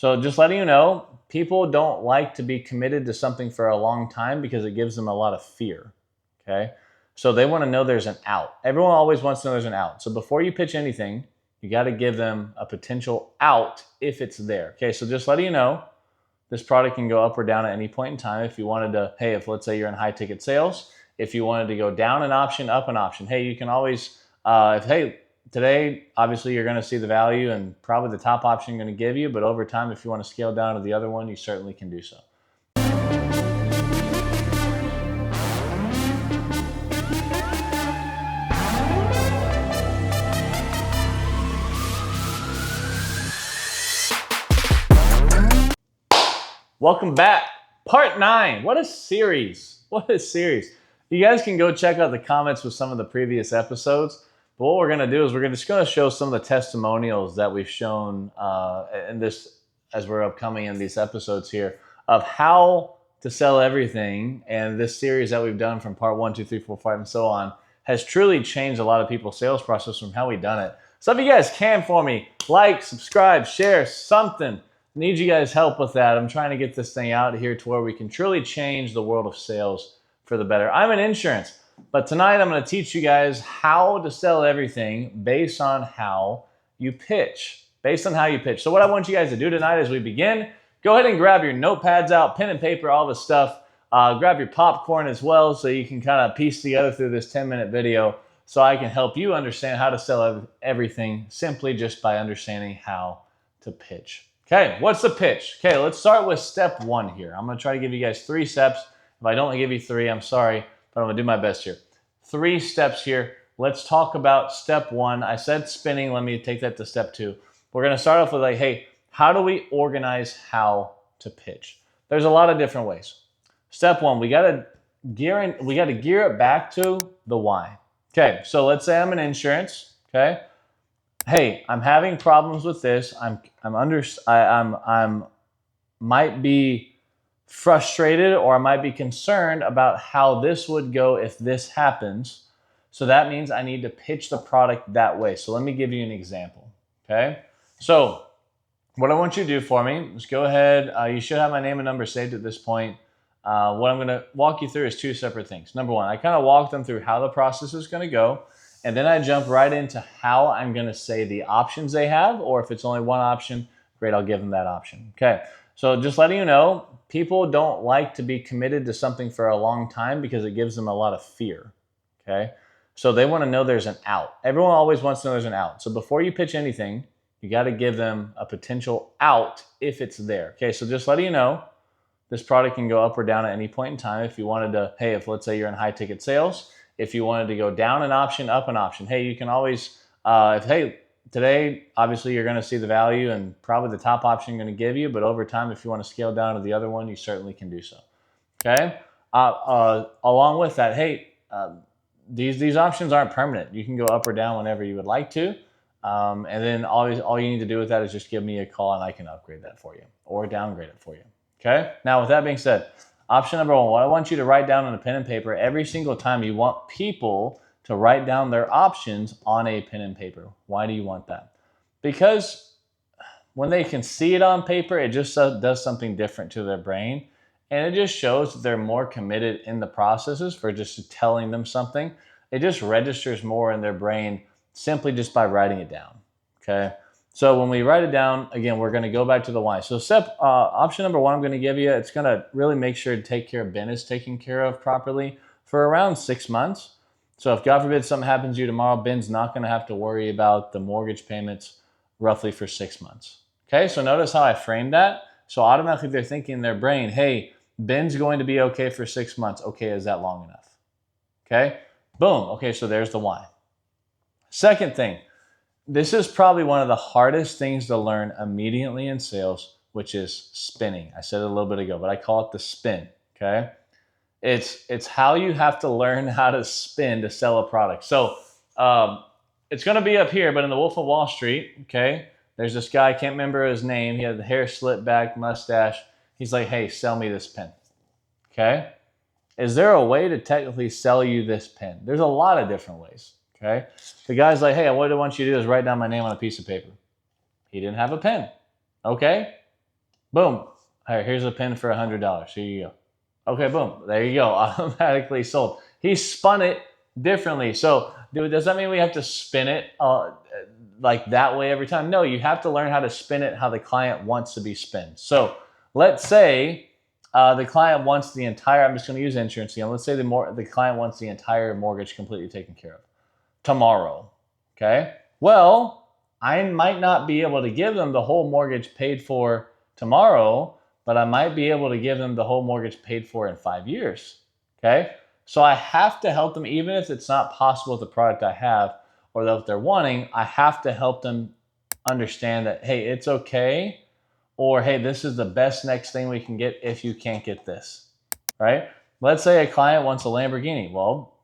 So just letting you know, people don't like to be committed to something for a long time because it gives them a lot of fear, okay? So they want to know there's an out. Everyone always wants to know there's an out. So before you pitch anything, you got to give them a potential out if it's there, okay? So just letting you know, this product can go up or down at any point in time. If you wanted to, hey, if let's say you're in high ticket sales, if you wanted to go down an option, up an option, hey, you can always, hey, today, obviously you're going to see the value and probably the top option I'm going to give you, but over time, if you want to scale down to the other one, you certainly can do so. Welcome back. Part 9. What a series. What a series. You guys can go check out the comments with some of the previous episodes. But what we're going to do is we're just going to show some of the testimonials that we've shown in this, as we're upcoming in these episodes here, of how to sell everything. And this series that we've done from part 1, 2, 3, 4, 5, and so on has truly changed a lot of people's sales process from how we've done it. So if you guys can for me, like, subscribe, share, something. I need you guys' help with that. I'm trying to get this thing out here to where we can truly change the world of sales for the better. I'm in insurance, but tonight I'm going to teach you guys how to sell everything based on how you pitch. Based on how you pitch. So what I want you guys to do tonight as we begin, go ahead and grab your notepads out, pen and paper, all this stuff. Grab your popcorn as well so you can kind of piece together through this 10-minute video so I can help you understand how to sell everything simply just by understanding how to pitch. Okay, what's the pitch? Okay, let's start with step 1 here. I'm going to try to give you guys 3 steps. If I don't give you 3, I'm sorry, but I'm going to do my best here. 3 steps here. Let's talk about step 1. I said spinning. Let me take that to step 2. We're going to start off with like, hey, how do we organize how to pitch? There's a lot of different ways. Step 1, we got to gear it back to the why. Okay, so let's say I'm in insurance, okay? Hey, I'm having problems with this. I might be frustrated or I might be concerned about how this would go if this happens. So that means I need to pitch the product that way. So let me give you an example, okay? So what I want you to do for me is go ahead. You should have my name and number saved at this point. What I'm going to walk you through is 2 separate things. Number 1, I kind of walk them through how the process is going to go. And then I jump right into how I'm going to say the options they have, or if it's only one option, great, I'll give them that option. Okay, so just letting you know, people don't like to be committed to something for a long time because it gives them a lot of fear. Okay, so they want to know there's an out. Everyone always wants to know there's an out. So before you pitch anything, you got to give them a potential out if it's there. Okay, so just letting you know, this product can go up or down at any point in time. If you wanted to, hey, if let's say you're in high ticket sales, if you wanted to go down an option, up an option, hey, you can always, hey, today, obviously you're going to see the value and probably the top option I'm going to give you, but over time, if you want to scale down to the other one, you certainly can do so, okay? Along with that, hey, these options aren't permanent. You can go up or down whenever you would like to, and then all you need to do with that is just give me a call and I can upgrade that for you or downgrade it for you, okay? Now, with that being said, option number 1, what I want you to write down on a pen and paper every single time, you want people to write down their options on a pen and paper. Why do you want that? Because when they can see it on paper, it just does something different to their brain. And it just shows that they're more committed in the processes for just telling them something. It just registers more in their brain simply just by writing it down, okay? So when we write it down, again, we're going to go back to the why. So option number 1 I'm going to give you, it's going to really make sure to take care of Ben is taken care of properly for around 6 months. So if God forbid something happens to you tomorrow, Ben's not going to have to worry about the mortgage payments roughly for 6 months. Okay, so notice how I framed that. So automatically they're thinking in their brain, hey, Ben's going to be okay for 6 months. Okay, is that long enough? Okay, boom. Okay, so there's the why. Second thing. This is probably one of the hardest things to learn immediately in sales, which is spinning. I said it a little bit ago, but I call it the spin, okay? It's how you have to learn how to spin to sell a product. So it's going to be up here, but in the Wolf of Wall Street, okay, there's this guy, I can't remember his name. He had the hair slicked back, mustache. He's like, hey, sell me this pen, okay? Is there a way to technically sell you this pen? There's a lot of different ways. Okay, the guy's like, hey, what I want you to do is write down my name on a piece of paper. He didn't have a pen. Okay, Boom. Here's a pen for $100. Here you go. Okay, boom. There you go. Automatically sold. He spun it differently. So does that mean we have to spin it like that way every time? No, you have to learn how to spin it how the client wants to be spun. So let's say the client wants the entire, I'm just going to use insurance again. Let's say the client wants the entire mortgage completely taken care of tomorrow. Okay. Well, I might not be able to give them the whole mortgage paid for tomorrow, but I might be able to give them the whole mortgage paid for in 5 years. Okay. So I have to help them, even if it's not possible with the product I have or what they're wanting, I have to help them understand that, hey, it's okay. Or, hey, this is the best next thing we can get if you can't get this, right? Let's say a client wants a Lamborghini. Well,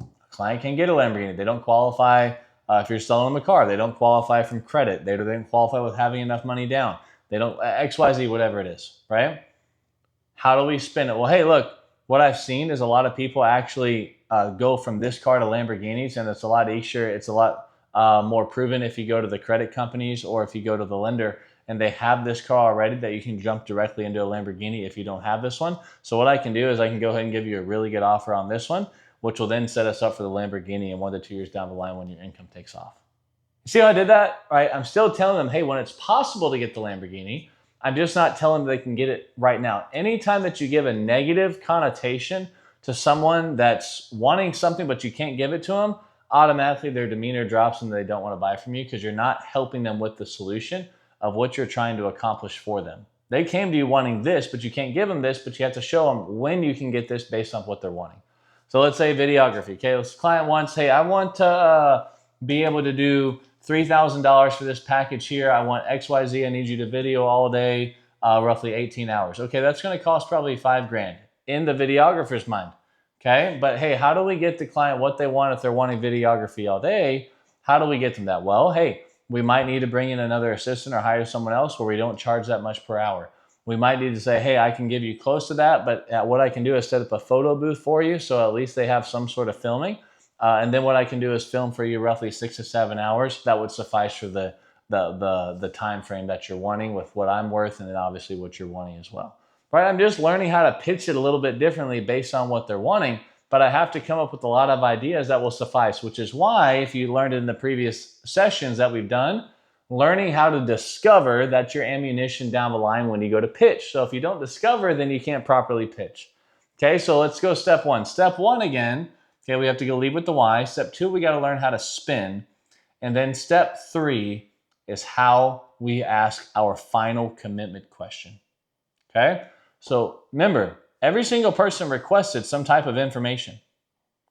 a client can get a Lamborghini. They don't qualify if you're selling them a car. They don't qualify from credit. They don't qualify with having enough money down. They don't, XYZ, whatever it is, right? How do we spin it? Well, hey, look, what I've seen is a lot of people actually go from this car to Lamborghinis, and it's a lot easier. It's a lot more proven if you go to the credit companies or if you go to the lender and they have this car already that you can jump directly into a Lamborghini if you don't have this one. So what I can do is I can go ahead and give you a really good offer on this one, which will then set us up for the Lamborghini in 1 to 2 years down the line when your income takes off. See how I did that, right? I'm still telling them, hey, when it's possible to get the Lamborghini, I'm just not telling them they can get it right now. Anytime that you give a negative connotation to someone that's wanting something but you can't give it to them, automatically their demeanor drops and they don't want to buy from you because you're not helping them with the solution of what you're trying to accomplish for them. They came to you wanting this, but you can't give them this, but you have to show them when you can get this based on what they're wanting. So let's say videography. Okay, this client wants, hey, I want to be able to do $3,000 for this package here. I want XYZ. I need you to video all day, roughly 18 hours. Okay, that's going to cost probably $5,000 in the videographer's mind. Okay, but hey, how do we get the client what they want if they're wanting videography all day? How do we get them that? Well, hey, we might need to bring in another assistant or hire someone else where we don't charge that much per hour. We might need to say, hey, I can give you close to that, but what I can do is set up a photo booth for you so at least they have some sort of filming. And then what I can do is film for you roughly 6 to 7 hours. That would suffice for the time frame that you're wanting with what I'm worth and then obviously what you're wanting as well. Right? I'm just learning how to pitch it a little bit differently based on what they're wanting, but I have to come up with a lot of ideas that will suffice, which is why, if you learned in the previous sessions that we've done, learning how to discover that's your ammunition down the line when you go to pitch. So if you don't discover, then you can't properly pitch. Okay, so let's go step one. Step one again, okay, we have to go lead with the why. Step two, we got to learn how to spin. And then step three is how we ask our final commitment question. Okay, so remember, every single person requested some type of information.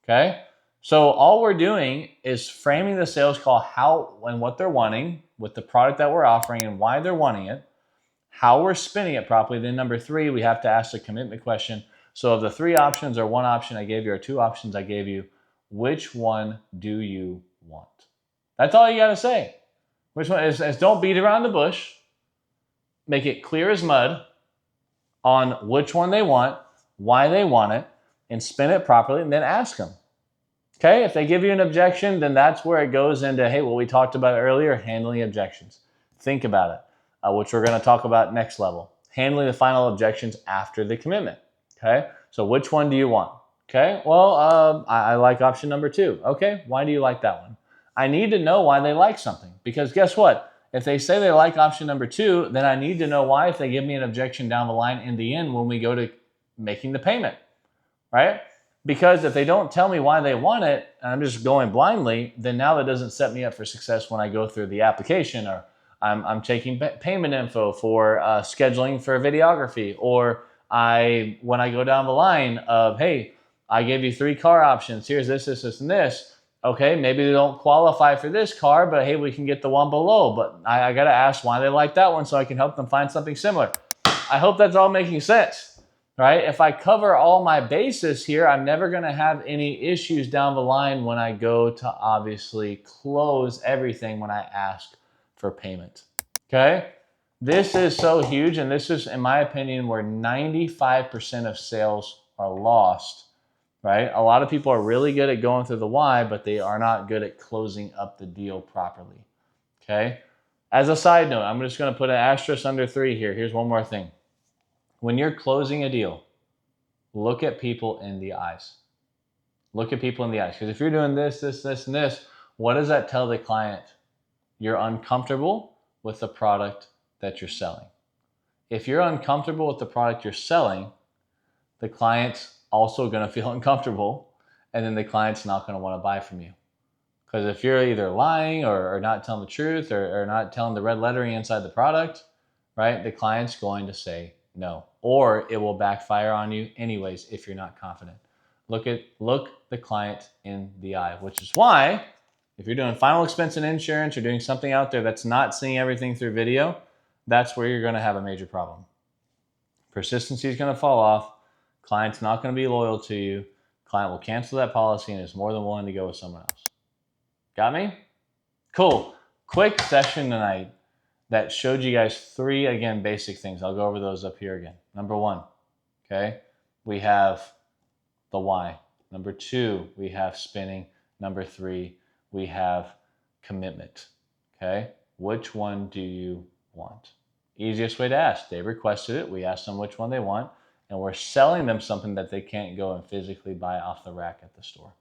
Okay, so all we're doing is framing the sales call, how and what they're wanting with the product that we're offering and why they're wanting it, how we're spinning it properly. Then number three, we have to ask the commitment question. So of the 3 options or 1 option I gave you or 2 options I gave you, which one do you want? That's all you got to say. Which one is don't beat around the bush. Make it clear as mud on which one they want, why they want it, and spin it properly, and then ask them. Okay, if they give you an objection, then that's where it goes into, hey, what we talked about earlier, handling objections. Think about it, which we're going to talk about next level. Handling the final objections after the commitment. Okay, so which one do you want? Okay, well, I like option number 2. Okay, why do you like that one? I need to know why they like something, because guess what? If they say they like option number 2, then I need to know why if they give me an objection down the line in the end when we go to making the payment, right? Because if they don't tell me why they want it, and I'm just going blindly, then now that doesn't set me up for success when I go through the application, or I'm taking payment info for scheduling for videography, or when I go down the line of, hey, I gave you 3 car options. Here's this, this, this, and this. Okay, maybe they don't qualify for this car, but hey, we can get the one below. But I got to ask why they like that one so I can help them find something similar. I hope that's all making sense, right? If I cover all my bases here, I'm never going to have any issues down the line when I go to obviously close everything when I ask for payment, okay? This is so huge, and this is, in my opinion, where 95% of sales are lost. Right? A lot of people are really good at going through the why, but they are not good at closing up the deal properly. Okay? As a side note, I'm just going to put an asterisk under 3 here. Here's one more thing. When you're closing a deal, look at people in the eyes. Look at people in the eyes. Because if you're doing this, this, this, and this, what does that tell the client? You're uncomfortable with the product that you're selling. If you're uncomfortable with the product you're selling, the client's also going to feel uncomfortable, and then the client's not going to want to buy from you. Because if you're either lying or not telling the truth or not telling the red lettering inside the product, right, the client's going to say no. Or it will backfire on you anyways if you're not confident. Look the client in the eye, which is why if you're doing final expense and insurance or doing something out there that's not seeing everything through video, that's where you're going to have a major problem. Persistency is going to fall off. Client's not going to be loyal to you. Client will cancel that policy and is more than willing to go with someone else. Got me? Cool. Quick session tonight that showed you guys 3, again, basic things. I'll go over those up here again. Number 1, okay, we have the why. Number 2, we have spinning. Number 3, we have commitment, okay? Which one do you want? Easiest way to ask. They requested it. We asked them which one they want, and we're selling them something that they can't go and physically buy off the rack at the store.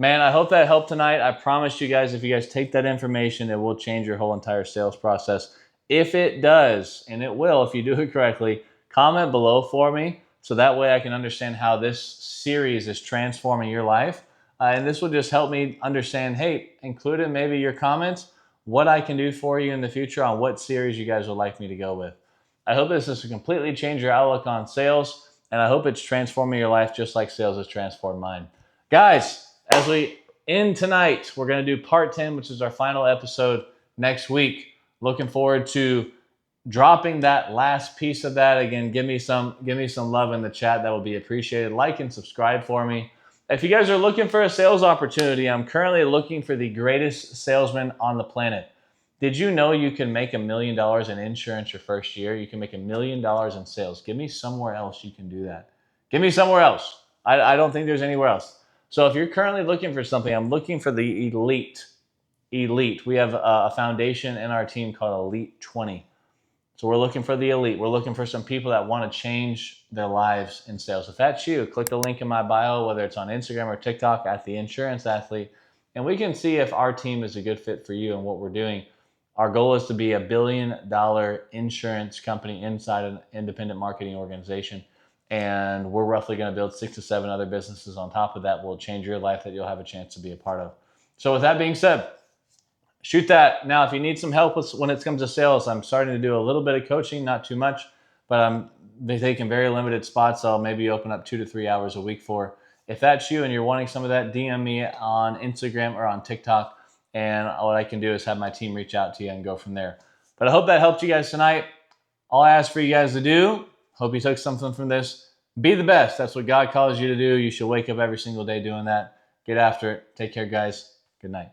Man, I hope that helped tonight. I promise you guys, if you guys take that information, it will change your whole entire sales process. If it does, and it will if you do it correctly, comment below for me so that way I can understand how this series is transforming your life. And this will just help me understand, hey, include in maybe your comments what I can do for you in the future on what series you guys would like me to go with. I hope this has completely changed your outlook on sales, and I hope it's transforming your life just like sales has transformed mine. Guys, as we end tonight, we're going to do part 10, which is our final episode next week. Looking forward to dropping that last piece of that. Again, give me some love in the chat. That will be appreciated. Like and subscribe for me. If you guys are looking for a sales opportunity, I'm currently looking for the greatest salesman on the planet. Did you know you can make $1 million in insurance your first year? You can make $1 million in sales. Give me somewhere else you can do that. Give me somewhere else. I don't think there's anywhere else. So if you're currently looking for something, I'm looking for the elite. We have a foundation in our team called Elite 20. So we're looking for the elite. We're looking for some people that want to change their lives in sales. If that's you, click the link in my bio, whether it's on Instagram or TikTok at The Insurance Athlete, and we can see if our team is a good fit for you and what we're doing. Our goal is to be $1 billion insurance company inside an independent marketing organization. And we're roughly going to build 6 to 7 other businesses on top of that will change your life that you'll have a chance to be a part of. So with that being said, shoot that. Now, if you need some help when it comes to sales, I'm starting to do a little bit of coaching, not too much, but I'm taking very limited spots. I'll maybe open up 2 to 3 hours a week for. If that's you and you're wanting some of that, DM me on Instagram or on TikTok. And what I can do is have my team reach out to you and go from there. But I hope that helped you guys tonight. All I ask for you guys to do, hope you took something from this. Be the best. That's what God calls you to do. You should wake up every single day doing that. Get after it. Take care, guys. Good night.